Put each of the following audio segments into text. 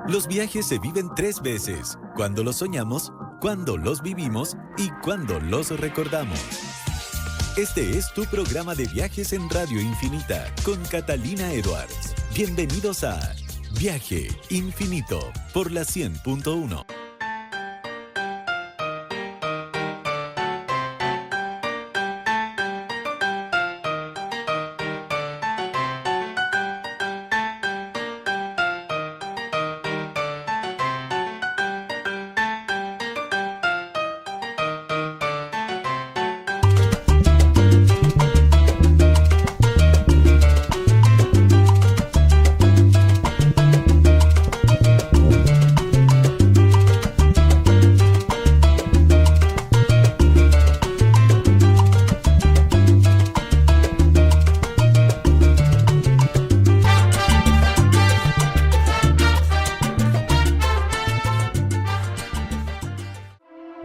Los viajes se viven 3 veces: cuando los soñamos, cuando los vivimos y cuando los recordamos. Este es tu programa de viajes en Radio Infinita con Catalina Edwards. Bienvenidos a Viaje Infinito por la 100.1.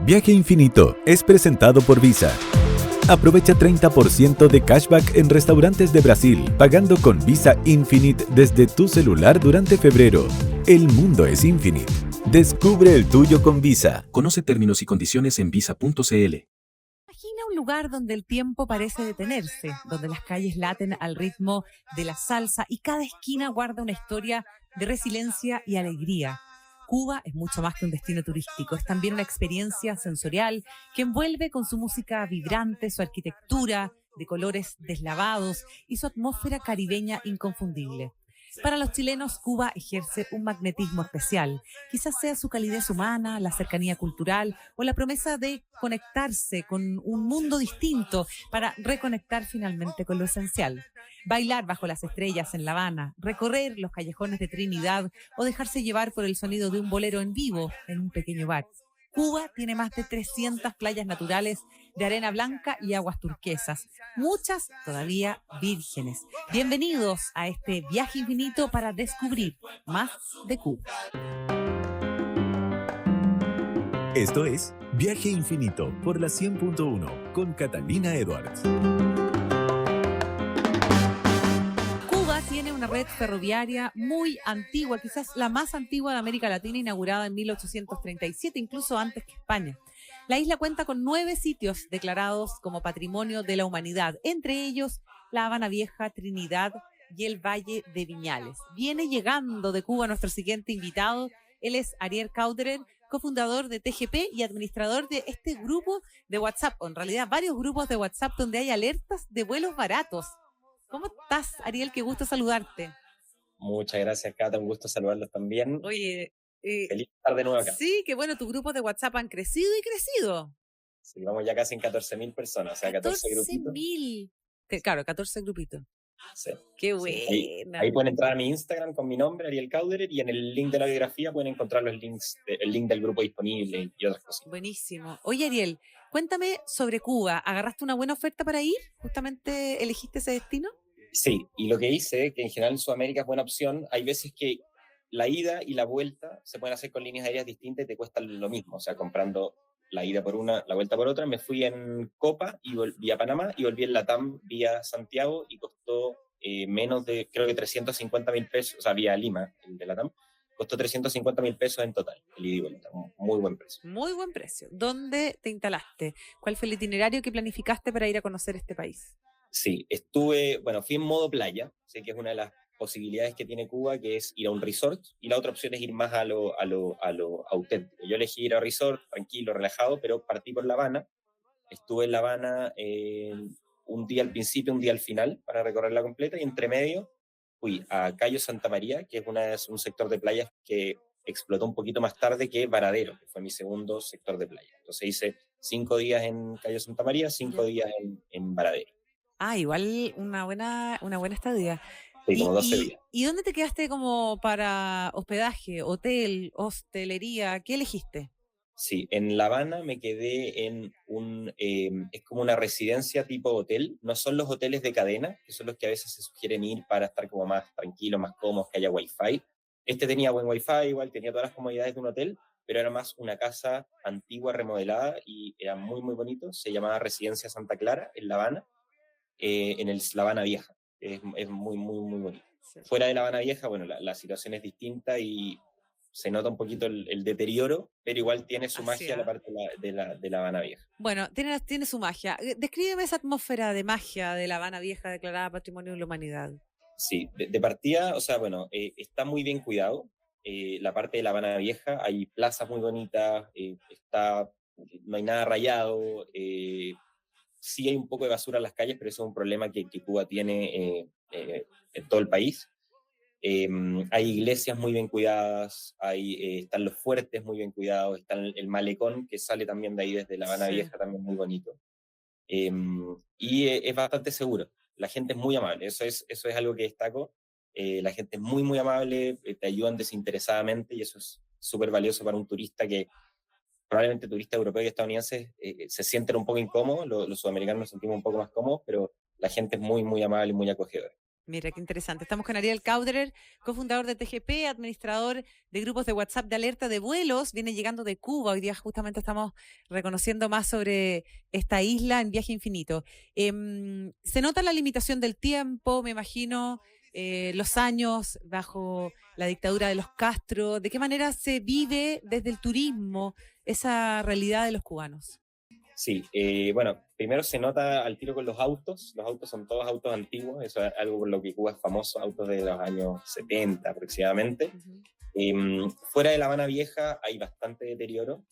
Viaje Infinito es presentado por Visa. Aprovecha 30% de cashback en restaurantes de Brasil, pagando con Visa Infinite desde tu celular durante febrero. El mundo es Infinite. Descubre el tuyo con Visa. Conoce términos y condiciones en visa.cl. Imagina un lugar donde el tiempo parece detenerse, donde las calles laten al ritmo de la salsa y cada esquina guarda una historia de resiliencia y alegría. Cuba es mucho más que un destino turístico, es también una experiencia sensorial que envuelve con su música vibrante, su arquitectura de colores deslavados y su atmósfera caribeña inconfundible. Para los chilenos, Cuba ejerce un magnetismo especial. Quizás sea su calidez humana, la cercanía cultural o la promesa de conectarse con un mundo distinto para reconectar finalmente con lo esencial. Bailar bajo las estrellas en La Habana, recorrer los callejones de Trinidad o dejarse llevar por el sonido de un bolero en vivo en un pequeño bar. Cuba tiene más de 300 playas naturales de arena blanca y aguas turquesas, muchas todavía vírgenes. Bienvenidos a este viaje infinito para descubrir más de Cuba. Esto es Viaje Infinito por la 100.1 con Catalina Edwards. Cuba tiene una red ferroviaria muy antigua, quizás la más antigua de América Latina, inaugurada en 1837, incluso antes que España. La isla cuenta con 9 sitios declarados como Patrimonio de la Humanidad, entre ellos La Habana Vieja, Trinidad y el Valle de Viñales. Viene llegando de Cuba nuestro siguiente invitado. Él es Ariel Cauderer, cofundador de TGP y administrador de este grupo de WhatsApp, o en realidad varios grupos de WhatsApp donde hay alertas de vuelos baratos. ¿Cómo estás, Ariel? Qué gusto saludarte. Muchas gracias, Cata. Un gusto saludarlos también. Oye, Feliz estar de nuevo acá. sí, qué bueno, tus grupos de WhatsApp han crecido y crecido. Sí, vamos ya casi en 14.000 personas, o sea, 14 grupitos. 14.000. Claro, 14 grupitos. Sí. Qué Sí. buena. Ahí pueden entrar a mi Instagram con mi nombre, Ariel Cauderer, y en el link de la biografía pueden encontrar los links, el link del grupo disponible y otras cosas. Buenísimo. Oye, Ariel, cuéntame sobre Cuba. ¿Agarraste una buena oferta para ir? ¿Justamente elegiste ese destino? Sí, y lo que hice, que en general en Sudamérica es buena opción, hay veces que la ida y la vuelta se pueden hacer con líneas aéreas distintas y te cuestan lo mismo, o sea, comprando la ida por una, la vuelta por otra. Me fui en Copa y volví a Panamá y volví en LATAM vía Santiago y costó menos de, creo que 350.000 pesos, o sea, vía Lima, el de LATAM, costó 350.000 pesos en total, el ida y vuelta, un muy buen precio. Muy buen precio. ¿Dónde te instalaste? ¿Cuál fue el itinerario que planificaste para ir a conocer este país? Sí, fui en modo playa, sé que es una de las posibilidades que tiene Cuba, que es ir a un resort, y la otra opción es ir más a lo auténtico. Yo elegí ir a resort, tranquilo, relajado, pero partí por La Habana. Estuve en La Habana un día al principio, un día al final, para recorrerla completa, y entre medio fui a Cayo Santa María, que es un sector de playas que explotó un poquito más tarde que Varadero, que fue mi segundo sector de playa. Entonces hice 5 días en Cayo Santa María, 5 días en Varadero. Ah, igual una buena estadía. Sí, como 12 días. ¿Y dónde te quedaste como para hospedaje, hotel, hostelería? ¿Qué elegiste? Sí, en La Habana me quedé en es como una residencia tipo hotel. No son los hoteles de cadena, que son los que a veces se sugieren ir para estar como más tranquilo, más cómodos, que haya wifi. Este tenía buen wifi, igual tenía todas las comodidades de un hotel, pero era más una casa antigua, remodelada, y era muy, muy bonito. Se llamaba Residencia Santa Clara, en La Habana, La Habana Vieja. Es muy, muy, muy bonito. Sí. Fuera de La Habana Vieja, bueno, la situación es distinta y se nota un poquito el deterioro, pero igual tiene su Así, magia la parte de la Habana Vieja. Bueno, tiene su magia. Descríbeme esa atmósfera de magia de La Habana Vieja declarada Patrimonio de la Humanidad. Sí, de partida, o sea, bueno, está muy bien cuidado. La parte de La Habana Vieja, hay plazas muy bonitas, no hay nada rayado, sí hay un poco de basura en las calles, pero eso es un problema que Cuba tiene en todo el país. Hay iglesias muy bien cuidadas, están los fuertes muy bien cuidados, está el malecón que sale también de ahí desde La Habana Sí. Vieja, también muy bonito. Y es bastante seguro. La gente es muy amable, eso es algo que destaco. La gente es muy, muy amable, te ayudan desinteresadamente y eso es súper valioso para un turista que probablemente turistas europeos y estadounidenses se sienten un poco incómodos, los sudamericanos nos sentimos un poco más cómodos, pero la gente es muy, muy amable y muy acogedora. Mira, qué interesante. Estamos con Ariel Kauderer, cofundador de TGP, administrador de grupos de WhatsApp de alerta de vuelos. Viene llegando de Cuba. Hoy día justamente estamos reconociendo más sobre esta isla en Viaje Infinito. Se nota la limitación del tiempo, me imagino, los años bajo la dictadura de los Castro. ¿De qué manera se vive desde el turismo esa realidad de los cubanos? Sí, bueno, primero se nota al tiro con los autos son todos autos antiguos, eso es algo por lo que Cuba es famoso, autos de los años 70 aproximadamente. Fuera de La Habana Vieja hay bastante deterioro,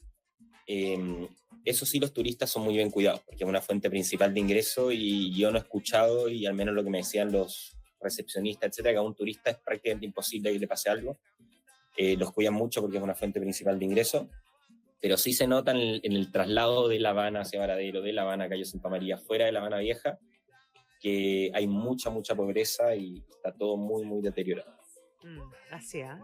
eso sí, los turistas son muy bien cuidados, porque es una fuente principal de ingreso y yo no he escuchado, y al menos lo que me decían los recepcionistas, etcétera, que a un turista es prácticamente imposible que le pase algo, los cuidan mucho porque es una fuente principal de ingreso. Pero sí se nota en el traslado de La Habana hacia Varadero, de La Habana a Cayo Santa María, fuera de La Habana Vieja, que hay mucha, mucha pobreza y está todo muy, muy deteriorado. Así, ¿ah?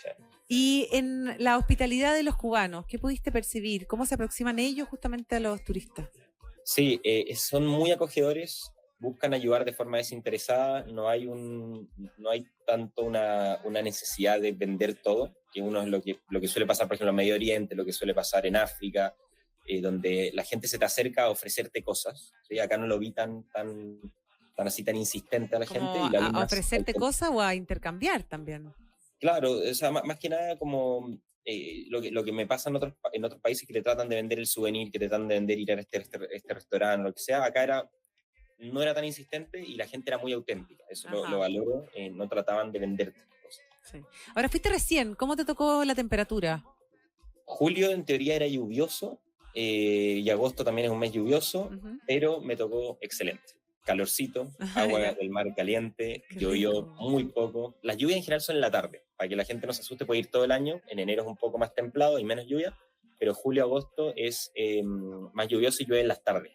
Sí. Y en la hospitalidad de los cubanos, ¿qué pudiste percibir? ¿Cómo se aproximan ellos justamente a los turistas? Sí, son muy acogedores, buscan ayudar de forma desinteresada, no hay tanto una necesidad de vender todo, que uno es lo que suele pasar, por ejemplo, en Medio Oriente, lo que suele pasar en África, donde la gente se te acerca a ofrecerte cosas, ¿sí? Acá no lo vi tan así, tan insistente a la gente. Y ¿A ofrecerte cosas o a intercambiar también? Claro, o sea, más que nada como lo que me pasa en otros países, que te tratan de vender el souvenir, que te tratan de vender ir a este restaurante o lo que sea. Acá no era tan insistente y la gente era muy auténtica, eso lo valoro, no trataban de venderte cosas. Sí. Ahora, fuiste recién, ¿cómo te tocó la temperatura? Julio en teoría era lluvioso, y agosto también es un mes lluvioso, pero me tocó excelente. Calorcito, agua del mar caliente, llovió muy poco. Las lluvias en general son en la tarde, para que la gente no se asuste, puede ir todo el año. En enero es un poco más templado y menos lluvia, pero julio-agosto es más lluvioso y llueve en las tardes.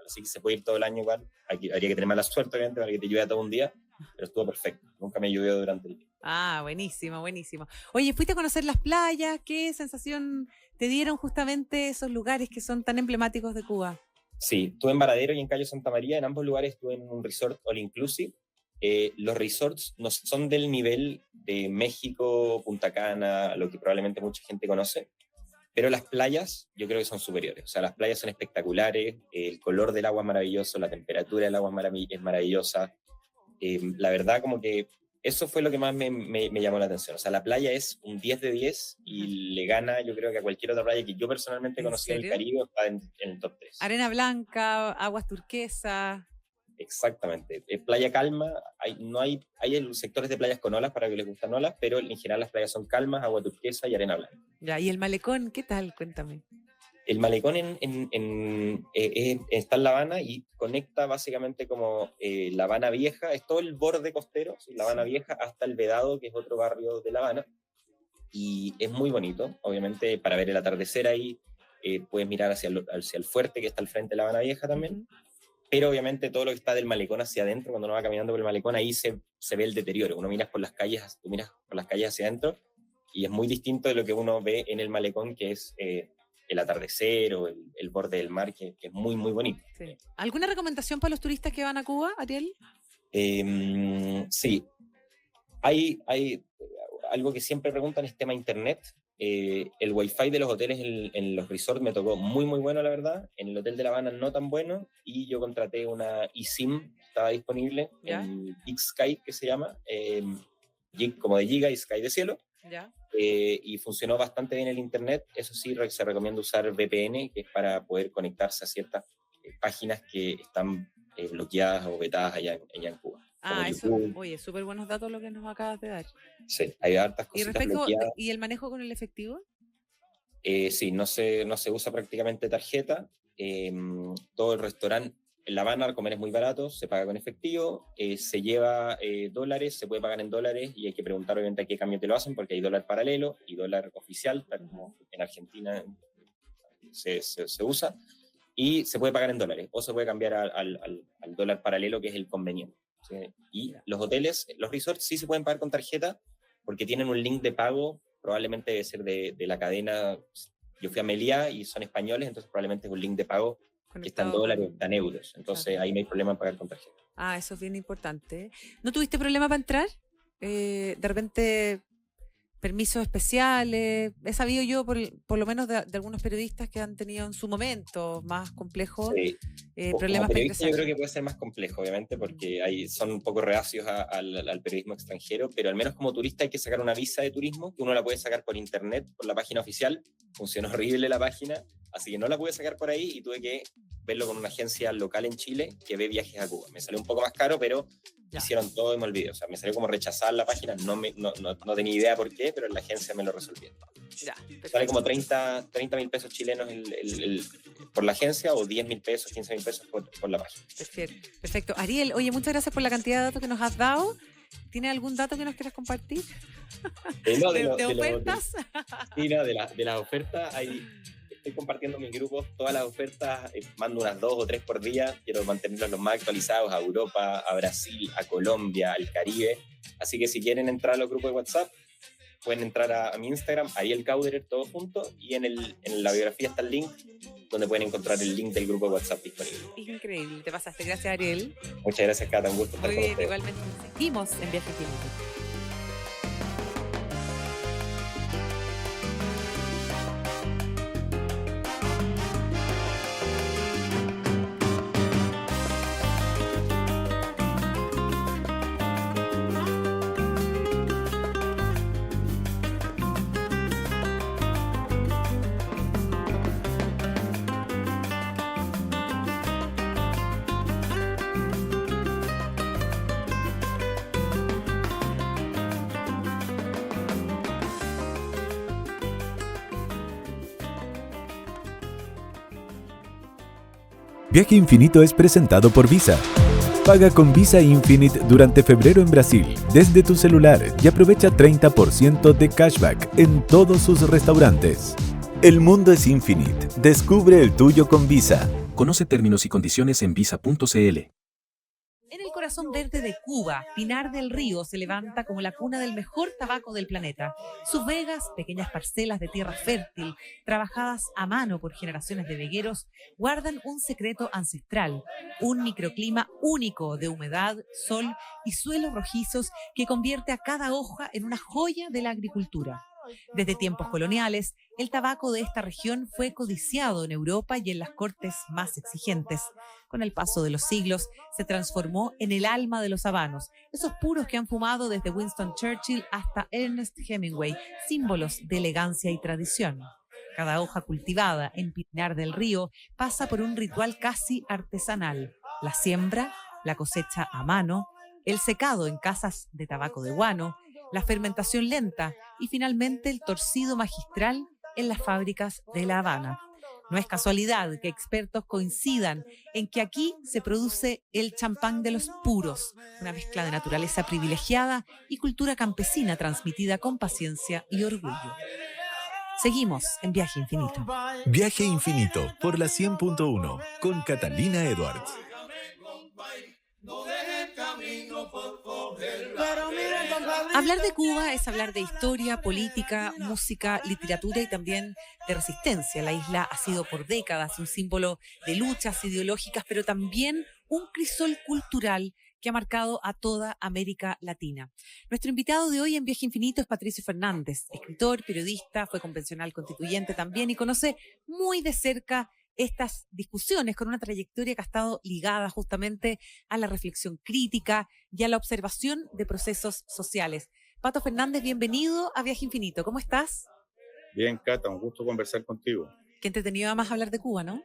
Así que se puede ir todo el año igual. Habría que tener mala suerte, obviamente, para que te llueva todo un día, pero estuvo perfecto. Nunca me llovió durante el día. Ah, buenísimo, buenísimo. Oye, ¿fuiste a conocer las playas? ¿Qué sensación te dieron justamente esos lugares que son tan emblemáticos de Cuba? Sí, estuve en Varadero y en Cayo Santa María. En ambos lugares estuve en un resort all inclusive. Los resorts no son del nivel de México, Punta Cana, lo que probablemente mucha gente conoce, pero las playas yo creo que son superiores. O sea, las playas son espectaculares, el color del agua es maravilloso, la temperatura del agua es maravillosa. La verdad, como que eso fue lo que más me llamó la atención. O sea, la playa es un 10 de 10 y le gana, yo creo, que a cualquier otra playa que yo personalmente conocí en el Caribe, está en el top 3. Arena blanca, aguas turquesas. Exactamente. Playa calma, hay sectores de playas con olas para que les gustan olas, pero en general las playas son calmas, agua turquesa y arena blanca. Ya, ¿y el malecón qué tal? Cuéntame. El malecón está en La Habana y conecta básicamente como La Habana Vieja, es todo el borde costero, ¿sí? La Habana Vieja hasta el Vedado, que es otro barrio de La Habana, y es muy bonito, obviamente, para ver el atardecer ahí. Puedes mirar hacia el fuerte que está al frente de La Habana Vieja también, pero obviamente todo lo que está del malecón hacia adentro, cuando uno va caminando por el malecón, ahí se ve el deterioro. Tú miras por las calles hacia adentro y es muy distinto de lo que uno ve en el malecón, que es el atardecer o el borde del mar, que es muy, muy bonito. Sí. ¿Alguna recomendación para los turistas que van a Cuba, Ariel? Sí, hay algo que siempre preguntan, es tema internet. El wifi de los hoteles en los resorts me tocó muy, muy bueno, la verdad. En el hotel de La Habana no tan bueno, y yo contraté una eSIM, estaba disponible, en Big Sky, que se llama, como de Giga y Sky de cielo. ¿Ya? y funcionó bastante bien el internet. Eso sí, se recomienda usar VPN, que es para poder conectarse a ciertas páginas que están bloqueadas o vetadas allá en Cuba. Eso, oye, súper buenos datos lo que nos acabas de dar. Sí, hay hartas ¿Y cositas bloqueadas. ¿Y el manejo con el efectivo? Sí, no se usa prácticamente tarjeta. Todo el restaurante en La Habana, comer es muy barato, se paga con efectivo, se lleva dólares, se puede pagar en dólares y hay que preguntar obviamente a qué cambio te lo hacen porque hay dólar paralelo y dólar oficial, tal como en Argentina se usa, y se puede pagar en dólares o se puede cambiar al dólar paralelo, que es el conveniente. ¿Sí? Y los hoteles, los resorts sí se pueden pagar con tarjeta porque tienen un link de pago, probablemente debe ser de la cadena. Yo fui a Meliá y son españoles, entonces probablemente es un link de pago que está en dólares, está en euros. Entonces ahí no hay problema en pagar con tarjeta. Eso es bien importante. ¿No tuviste problema para entrar? De repente, permisos especiales. He sabido yo, por lo menos de algunos periodistas que han tenido en su momento más complejos problemas para ingresar. Yo creo que puede ser más complejo, obviamente, porque son un poco reacios al periodismo extranjero, pero al menos como turista hay que sacar una visa de turismo, que uno la puede sacar por internet, por la página oficial. Funcionó horrible la página, así que no la pude sacar por ahí y tuve que verlo con una agencia local en Chile que ve viajes a Cuba. Me salió un poco más caro, pero hicieron todo y me olvidé. O sea, me salió como rechazar la página, no tenía idea por qué, pero en la agencia me lo resolvieron. Sale como 30.000 pesos chilenos por la agencia o 10.000 pesos, 15.000 pesos por la página. Perfecto. Ariel, oye, muchas gracias por la cantidad de datos que nos has dado. ¿Tienes algún dato que nos quieras compartir? ¿De ofertas? De las ofertas estoy compartiendo en mis grupos todas las ofertas, mando unas 2 o 3 por día, quiero mantenerlos los más actualizados a Europa, a Brasil, a Colombia, al Caribe, así que si quieren entrar a los grupos de WhatsApp, pueden entrar a mi Instagram, Ariel Kauderer, todo junto, y en la biografía está el link, donde pueden encontrar el link del grupo de WhatsApp disponible. Increíble, te pasaste, gracias Ariel. Muchas gracias, Cata, un gusto estar con ustedes. Igualmente, seguimos en Viaje Infinito. Viaje Infinito es presentado por Visa. Paga con Visa Infinite durante febrero en Brasil, desde tu celular, y aprovecha 30% de cashback en todos sus restaurantes. El mundo es Infinite. Descubre el tuyo con Visa. Conoce términos y condiciones en visa.cl. En el corazón verde de Cuba, Pinar del Río se levanta como la cuna del mejor tabaco del planeta. Sus vegas, pequeñas parcelas de tierra fértil, trabajadas a mano por generaciones de vegueros, guardan un secreto ancestral, un microclima único de humedad, sol y suelos rojizos que convierte a cada hoja en una joya de la agricultura. Desde tiempos coloniales, el tabaco de esta región fue codiciado en Europa y en las cortes más exigentes. Con el paso de los siglos, se transformó en el alma de los habanos, esos puros que han fumado desde Winston Churchill hasta Ernest Hemingway, símbolos de elegancia y tradición. Cada hoja cultivada en Pinar del Río pasa por un ritual casi artesanal: la siembra, la cosecha a mano, el secado en casas de tabaco de guano, la fermentación lenta y finalmente el torcido magistral en las fábricas de La Habana. No es casualidad que expertos coincidan en que aquí se produce el champán de los puros, una mezcla de naturaleza privilegiada y cultura campesina transmitida con paciencia y orgullo. Seguimos en Viaje Infinito. Viaje Infinito por la 100.1 con Catalina Edwards. Hablar de Cuba es hablar de historia, política, música, literatura y también de resistencia. La isla ha sido por décadas un símbolo de luchas ideológicas, pero también un crisol cultural que ha marcado a toda América Latina. Nuestro invitado de hoy en Viaje Infinito es Patricio Fernández, escritor, periodista, fue convencional constituyente también y conoce muy de cerca estas discusiones con una trayectoria que ha estado ligada justamente a la reflexión crítica y a la observación de procesos sociales. Pato Fernández, bienvenido a Viaje Infinito. ¿Cómo estás? Bien, Cata, un gusto conversar contigo. Qué entretenido además hablar de Cuba, ¿no?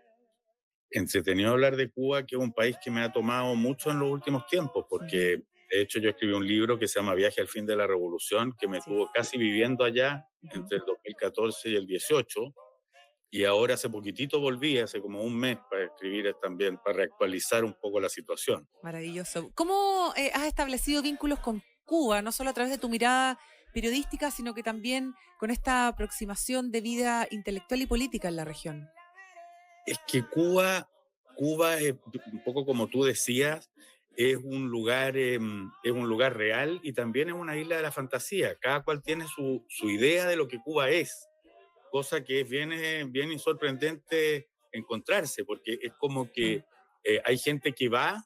Entretenido hablar de Cuba, que es un país que me ha tomado mucho en los últimos tiempos, porque de hecho yo escribí un libro que se llama Viaje al fin de la revolución, que me tuvo casi viviendo allá entre el 2014 y el 18, y ahora hace poquitito volví, hace como un mes, para escribir también, para reactualizar un poco la situación. Maravilloso. ¿Cómo has establecido vínculos con Cuba, no solo a través de tu mirada periodística, sino que también con esta aproximación de vida intelectual y política en la región? Es que Cuba es un poco como tú decías, es un lugar real y también es una isla de la fantasía. Cada cual tiene su idea de lo que Cuba es, cosa que es bien sorprendente encontrarse, porque es como que hay gente que va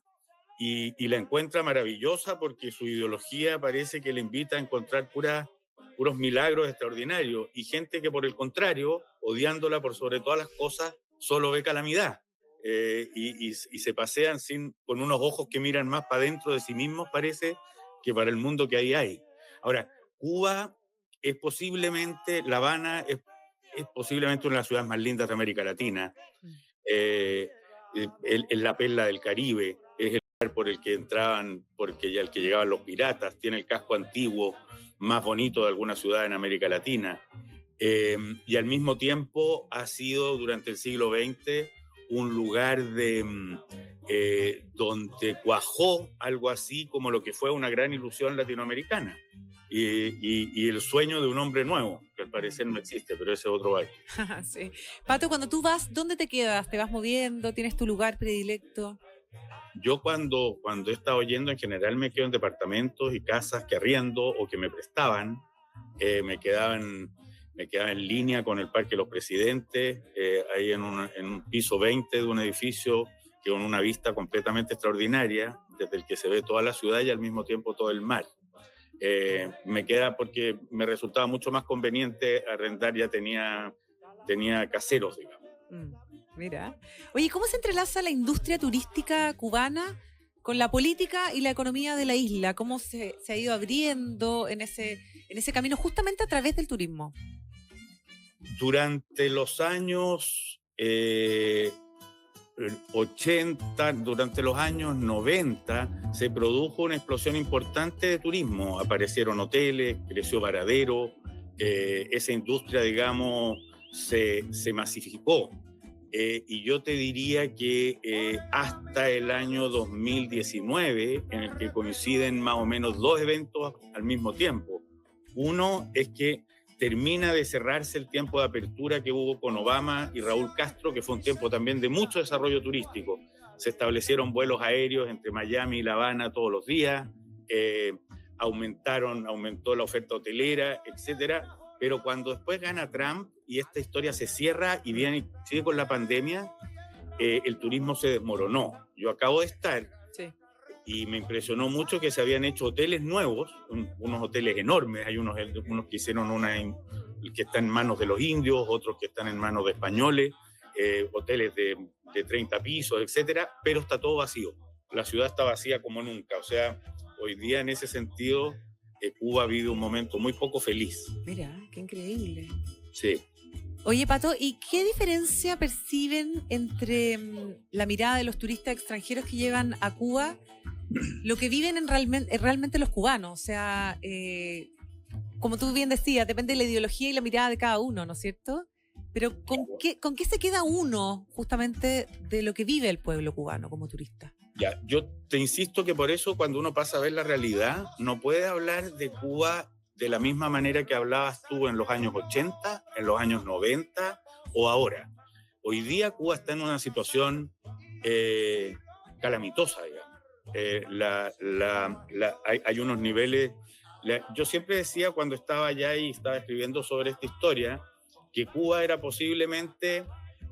y la encuentra maravillosa porque su ideología parece que le invita a encontrar puros milagros extraordinarios, y gente que por el contrario, odiándola por sobre todas las cosas, solo ve calamidad. Y se pasean con unos ojos que miran más para dentro de sí mismos, parece, que para el mundo que ahí hay. Ahora, Cuba es posiblemente, La Habana es posiblemente una de las ciudades más lindas de América Latina. Es la perla del Caribe, es el lugar por el que entraban, al que llegaban los piratas, tiene el casco antiguo más bonito de alguna ciudad en América Latina. Y al mismo tiempo ha sido durante el siglo XX un lugar donde cuajó algo así como lo que fue una gran ilusión latinoamericana y el sueño de un hombre nuevo, que al parecer no existe, pero ese es otro baile. Sí. Pato, cuando tú vas, ¿dónde te quedas? ¿Te vas moviendo? ¿Tienes tu lugar predilecto? Yo cuando he estado yendo, en general me quedo en departamentos y casas que arriendo o que me prestaban. Me quedaba en línea con el Parque de los Presidentes, ahí en un piso 20 de un edificio que con una vista completamente extraordinaria, desde el que se ve toda la ciudad y al mismo tiempo todo el mar. Me queda porque me resultaba mucho más conveniente arrendar, ya tenía caseros, digamos. Mira. Oye, ¿cómo se entrelaza la industria turística cubana con la política y la economía de la isla? ¿Cómo se ha ido abriendo en ese camino justamente a través del turismo? Durante los años 80, durante los años 90, se produjo una explosión importante de turismo. Aparecieron hoteles, creció Varadero, esa industria, digamos, se masificó. Y yo te diría que hasta el año 2019, en el que coinciden más o menos dos eventos al mismo tiempo. Uno es que termina de cerrarse el tiempo de apertura que hubo con Obama y Raúl Castro, que fue un tiempo también de mucho desarrollo turístico. Se establecieron vuelos aéreos entre Miami y La Habana todos los días, aumentó la oferta hotelera, etcétera. Pero cuando después gana Trump y esta historia se cierra y sigue con la pandemia, el turismo se desmoronó. Yo acabo de estar y me impresionó mucho que se habían hecho hoteles nuevos, unos hoteles enormes. Hay unos que hicieron que están en manos de los indios, otros que están en manos de españoles, hoteles de 30 pisos, etcétera, pero está todo vacío. La ciudad está vacía como nunca. O sea, hoy día en ese sentido, Cuba ha vivido un momento muy poco feliz. Mira, qué increíble. Sí. Oye, Pato, ¿y qué diferencia perciben entre la mirada de los turistas extranjeros que llegan a Cuba, lo que viven realmente los cubanos? O sea, como tú bien decías, depende de la ideología y la mirada de cada uno, ¿no es cierto? Pero ¿con qué se queda uno justamente de lo que vive el pueblo cubano como turista? Ya, yo te insisto que por eso cuando uno pasa a ver la realidad, no puede hablar de Cuba de la misma manera que hablabas tú en los años 80, en los años 90 o ahora. Hoy día Cuba está en una situación calamitosa, digamos. Hay unos niveles... Yo siempre decía cuando estaba allá y estaba escribiendo sobre esta historia, que Cuba era posiblemente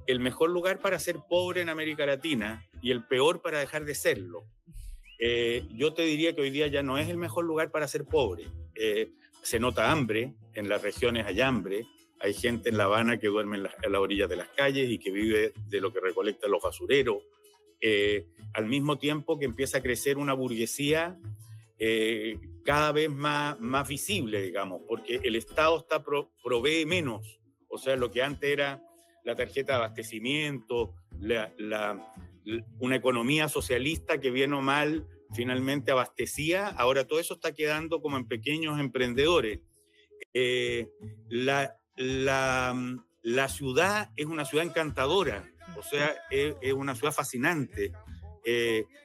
el mejor lugar para ser pobre en América Latina y el peor para dejar de serlo. Yo te diría que hoy día ya no es el mejor lugar para ser pobre. Se nota hambre, en las regiones hay hambre, hay gente en La Habana que duerme en las orillas de las calles y que vive de lo que recolectan los basureros. Al mismo tiempo que empieza a crecer una burguesía cada vez más visible, digamos, porque el Estado provee menos. O sea, lo que antes era la tarjeta de abastecimiento, una economía socialista que bien o mal finalmente abastecía, ahora todo eso está quedando como en pequeños emprendedores. La ciudad es una ciudad encantadora, o sea, es una ciudad fascinante.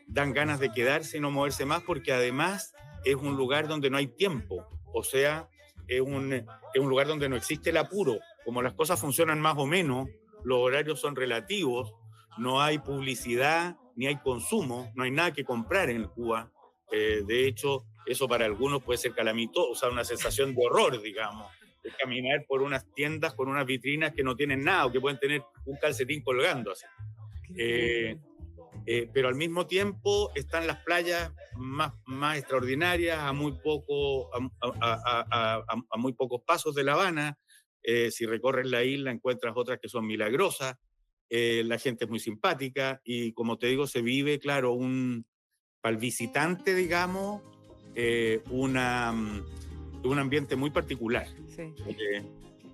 Dan ganas de quedarse y no moverse más, porque además es un lugar donde no hay tiempo, o sea, es un lugar donde no existe el apuro. Como las cosas funcionan más o menos, los horarios son relativos, no hay publicidad ni hay consumo, no hay nada que comprar en Cuba. De hecho, eso para algunos puede ser calamitoso, o sea, una sensación de horror, digamos, de caminar por unas tiendas con unas vitrinas que no tienen nada o que pueden tener un calcetín colgando así. Pero al mismo tiempo están las playas más extraordinarias a muy pocos pasos de La Habana. Si recorres la isla encuentras otras que son milagrosas. La gente es muy simpática y, como te digo, se vive, claro, para el visitante, digamos, un ambiente muy particular. Sí.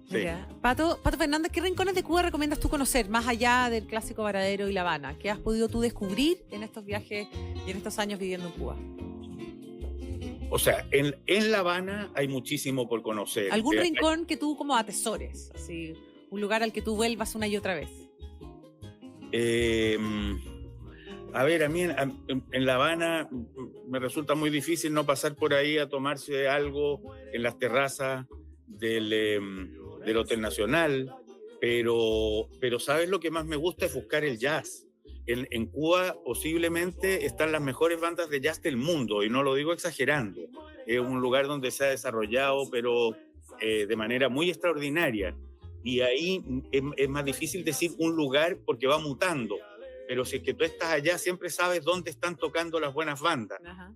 Sí. Mira, Pato Fernández, ¿qué rincones de Cuba recomiendas tú conocer, más allá del clásico Varadero y La Habana? ¿Qué has podido tú descubrir en estos viajes y en estos años viviendo en Cuba? O sea, en La Habana hay muchísimo por conocer. ¿Algún rincón que tú como atesores? Así, un lugar al que tú vuelvas una y otra vez. A ver, a mí en La Habana me resulta muy difícil no pasar por ahí a tomarse algo en las terrazas del Hotel Nacional, pero ¿sabes lo que más me gusta? Es buscar el jazz. En Cuba posiblemente están las mejores bandas de jazz del mundo, y no lo digo exagerando. Es un lugar donde se ha desarrollado, pero de manera muy extraordinaria. Y ahí es más difícil decir un lugar porque va mutando. Pero si es que tú estás allá, siempre sabes dónde están tocando las buenas bandas. Ajá.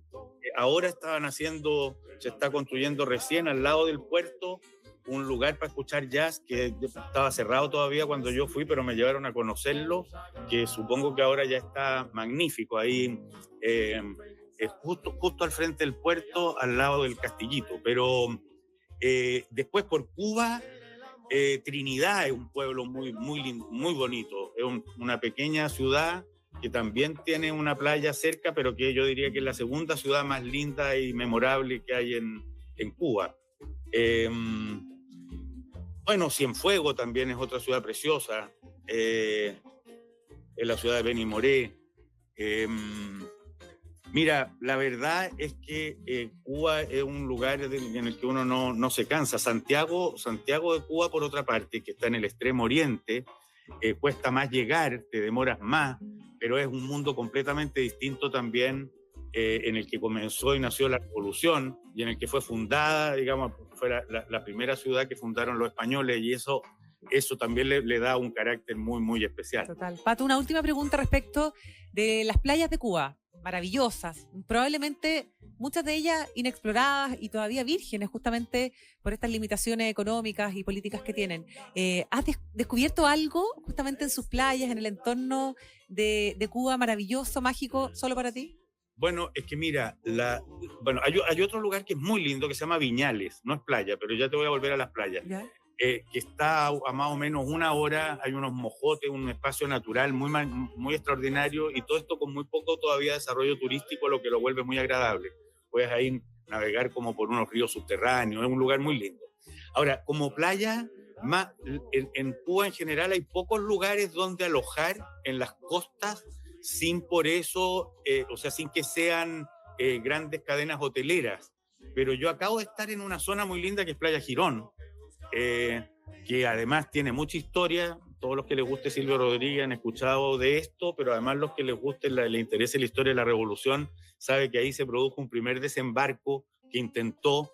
Ahora se está construyendo recién al lado del puerto un lugar para escuchar jazz que estaba cerrado todavía cuando yo fui, pero me llevaron a conocerlo, que supongo que ahora ya está magnífico. Ahí justo al frente del puerto, al lado del Castillito. Pero después por Cuba, Trinidad es un pueblo muy, muy lindo, muy bonito. Es una pequeña ciudad que también tiene una playa cerca, pero que yo diría que es la segunda ciudad más linda y memorable que hay en Cuba. Bueno, Cienfuegos también es otra ciudad preciosa, es la ciudad de Benimoré. Mira, la verdad es que Cuba es un lugar en el que uno no se cansa. Santiago de Cuba, por otra parte, que está en el extremo oriente, cuesta más llegar, te demoras más, pero es un mundo completamente distinto también, en el que comenzó y nació la revolución y en el que fue fundada, digamos, fue la primera ciudad que fundaron los españoles, y eso también le da un carácter muy, muy especial. Total. Pato, una última pregunta respecto de las playas de Cuba. Maravillosas, probablemente muchas de ellas inexploradas y todavía vírgenes, justamente por estas limitaciones económicas y políticas que tienen. ¿Has descubierto algo justamente en sus playas, en el entorno de Cuba maravilloso, mágico, solo para ti? Bueno, es que mira, hay otro lugar que es muy lindo que se llama Viñales, no es playa, pero ya te voy a volver a las playas. ¿Ya? Que está a más o menos 1 hora, hay unos mojotes, un espacio natural muy extraordinario, y todo esto con muy poco todavía desarrollo turístico, lo que lo vuelve muy agradable. Puedes ahí navegar como por unos ríos subterráneos, es un lugar muy lindo. Ahora, como playa, en Cuba en general hay pocos lugares donde alojar en las costas sin por eso, o sea, sin que sean grandes cadenas hoteleras. Pero yo acabo de estar en una zona muy linda que es Playa Girón, que además tiene mucha historia. Todos los que les guste Silvio Rodríguez han escuchado de esto, pero además los que les guste, les interese la historia de la revolución, sabe que ahí se produjo un primer desembarco que intentó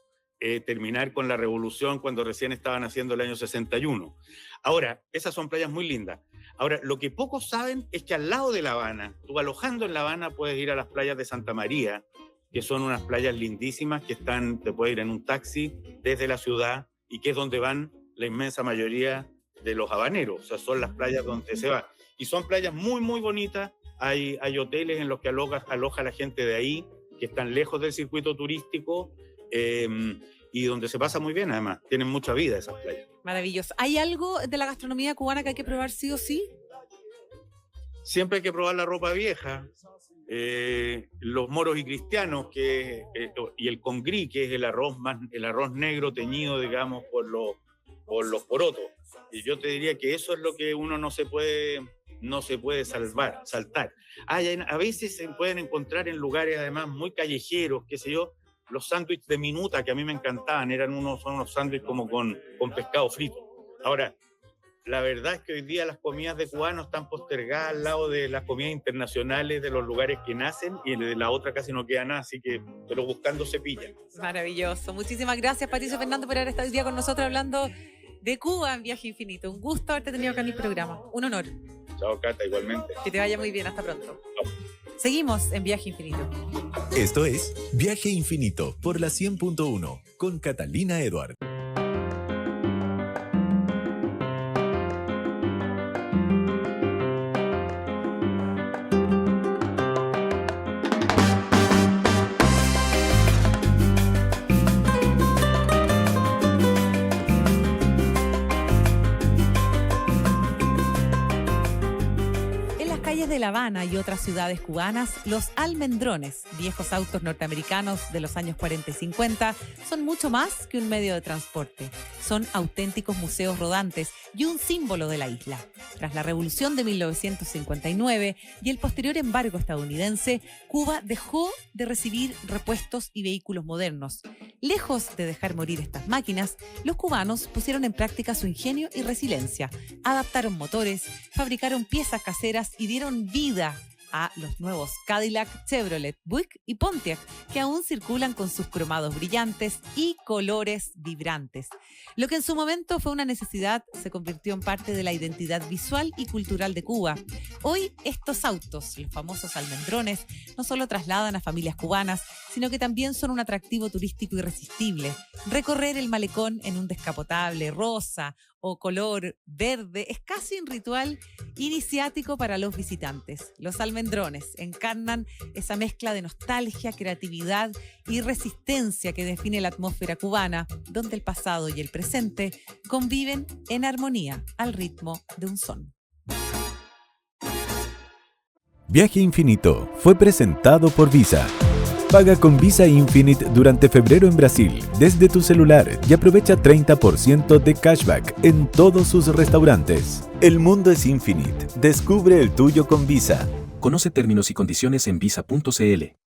terminar con la revolución cuando recién estaban haciendo el año 61. Ahora, esas son playas muy lindas. Ahora, lo que pocos saben es que al lado de La Habana, tú alojando en La Habana puedes ir a las playas de Santa María, que son unas playas lindísimas que te puedes ir en un taxi desde la ciudad, y que es donde van la inmensa mayoría de los habaneros. O sea, son las playas donde se va. Y son playas muy, muy bonitas. Hay hoteles en los que aloja la gente de ahí, que están lejos del circuito turístico, y donde se pasa muy bien además. Tienen mucha vida esas playas. Maravilloso. ¿Hay algo de la gastronomía cubana que hay que probar sí o sí? Siempre hay que probar la ropa vieja, los moros y cristianos y el congrí, que es el arroz negro teñido, digamos, por los porotos. Y yo te diría que eso es lo que uno no se puede saltar. A veces se pueden encontrar en lugares además muy callejeros, qué sé yo, los sándwiches de minuta que a mí me encantaban, son unos sándwiches como con pescado frito. Ahora, la verdad es que hoy día las comidas de cubanos están postergadas al lado de las comidas internacionales de los lugares que nacen, y de la otra casi no queda nada, así que, pero buscando se pillan. Maravilloso. Muchísimas gracias, Patricio Fernández, por haber estado hoy día con nosotros hablando de Cuba en Viaje Infinito. Un gusto haberte tenido acá en el programa. Un honor. Chao, Cata, igualmente. Que te vaya muy bien. Hasta pronto. Chao. Seguimos en Viaje Infinito. Esto es Viaje Infinito por la 100.1 con Catalina Edward. De La Habana y otras ciudades cubanas, los almendrones, viejos autos norteamericanos de los años 40 y 50, son mucho más que un medio de transporte. Son auténticos museos rodantes y un símbolo de la isla. Tras la revolución de 1959 y el posterior embargo estadounidense, Cuba dejó de recibir repuestos y vehículos modernos. Lejos de dejar morir estas máquinas, los cubanos pusieron en práctica su ingenio y resiliencia. Adaptaron motores, fabricaron piezas caseras y dieron vida a los nuevos Cadillac, Chevrolet, Buick y Pontiac, que aún circulan con sus cromados brillantes y colores vibrantes. Lo que en su momento fue una necesidad se convirtió en parte de la identidad visual y cultural de Cuba. Hoy estos autos, los famosos almendrones, no solo trasladan a familias cubanas, sino que también son un atractivo turístico irresistible. Recorrer el malecón en un descapotable rosa o color verde es casi un ritual iniciático para los visitantes. Los almendrones encarnan esa mezcla de nostalgia, creatividad y resistencia que define la atmósfera cubana, donde el pasado y el presente conviven en armonía al ritmo de un son. Viaje Infinito fue presentado por Visa. Paga con Visa Infinite durante febrero en Brasil desde tu celular y aprovecha 30% de cashback en todos sus restaurantes. El mundo es infinite. Descubre el tuyo con Visa. Conoce términos y condiciones en visa.cl.